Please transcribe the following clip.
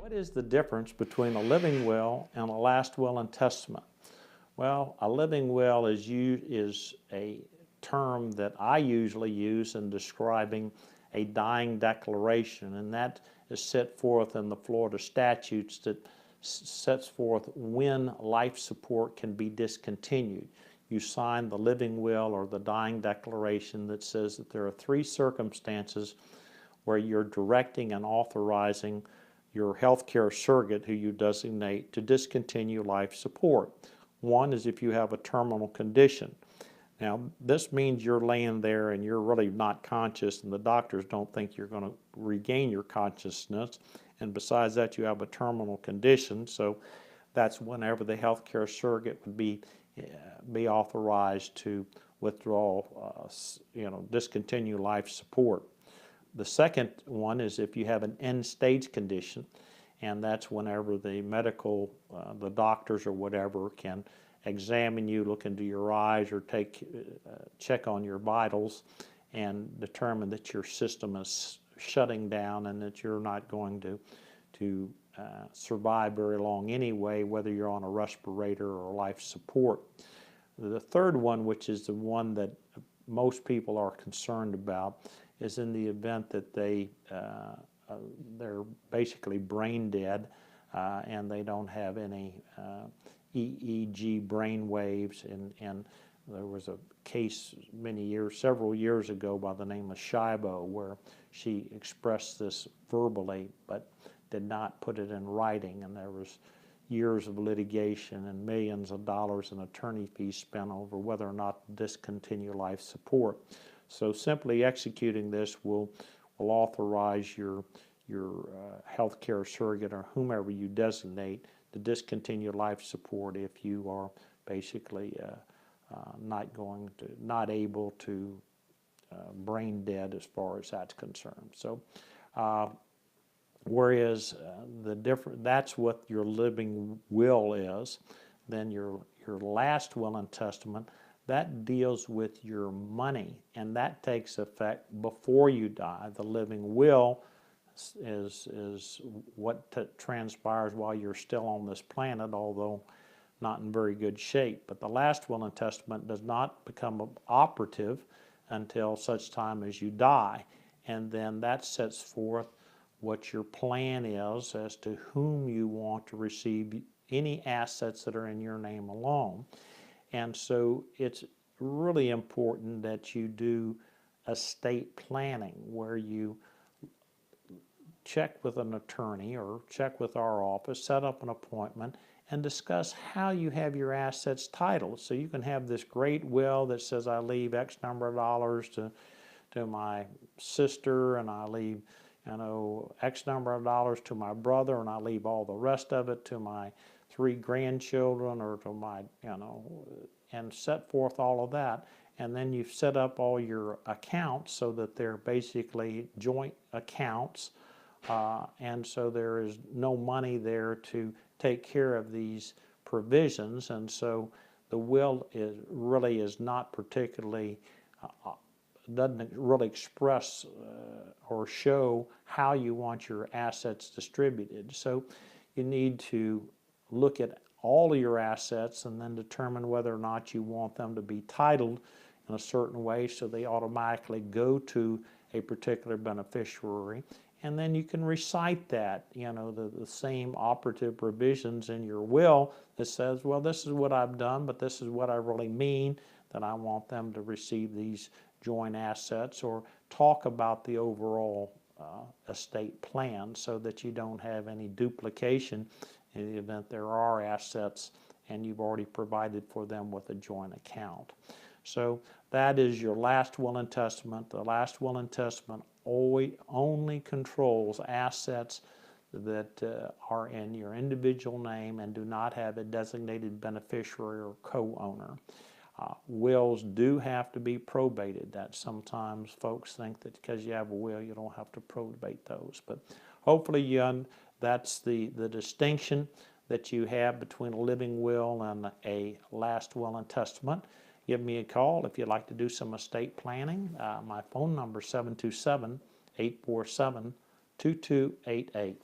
What is the difference between a living will and a last will and testament? Well, a living will is a term that I usually use in describing a dying declaration, and that is set forth in the Florida statutes that sets forth when life support can be discontinued. You sign the living will or the dying declaration that says that there are three circumstances where you're directing and authorizing your healthcare surrogate, who you designate, to discontinue life support. One is if you have a terminal condition. Now, this means you're laying there and you're really not conscious, and the doctors don't think you're going to regain your consciousness. And besides that, you have a terminal condition, so that's whenever the healthcare surrogate would be authorized to withdraw, discontinue life support. The second one is if you have an end-stage condition, and that's whenever the the doctors or whatever can examine you, look into your eyes, or check on your vitals and determine that your system is shutting down and that you're not going to survive very long anyway, whether you're on a respirator or life support. The third one, which is the one that most people are concerned about, is in the event that they're basically brain dead and they don't have any EEG brain waves. And there was a case several years ago by the name of Shibo, where she expressed this verbally but did not put it in writing, and there was years of litigation and millions of dollars in attorney fees spent over whether or not to discontinue life support. So simply executing this will authorize your healthcare surrogate or whomever you designate to discontinue life support if you are basically not able to brain dead as far as that's concerned. So whereas that's what your living will is, then your last will and testament, that deals with your money, and that takes effect before you die. The living will is what transpires while you're still on this planet, although not in very good shape. But the last will and testament does not become operative until such time as you die, and then that sets forth what your plan is as to whom you want to receive any assets that are in your name alone. And so it's really important that you do estate planning, where you check with an attorney or check with our office, set up an appointment, and discuss how you have your assets titled. So you can have this great will that says I leave X number of dollars to my sister, and I leave X number of dollars to my brother, and I leave all the rest of it to my 3 grandchildren or to my, and set forth all of that. And then you've set up all your accounts so that they're basically joint accounts, and so there is no money there to take care of these provisions. And so the will is not particularly doesn't really express or show how you want your assets distributed. So you need to look at all of your assets and then determine whether or not you want them to be titled in a certain way so they automatically go to a particular beneficiary. And then you can recite that, the same operative provisions in your will that says, well, this is what I've done, but this is what I really mean, that I want them to receive these joint assets, or talk about the overall estate plan so that you don't have any duplication in the event there are assets and you've already provided for them with a joint account. So that is your last will and testament. The last will and testament only controls assets that are in your individual name and do not have a designated beneficiary or co-owner. Wills do have to be probated. That sometimes folks think that because you have a will, you don't have to probate those. But hopefully that's the distinction that you have between a living will and a last will and testament. Give me a call if you'd like to do some estate planning. My phone number is 727-847-2288.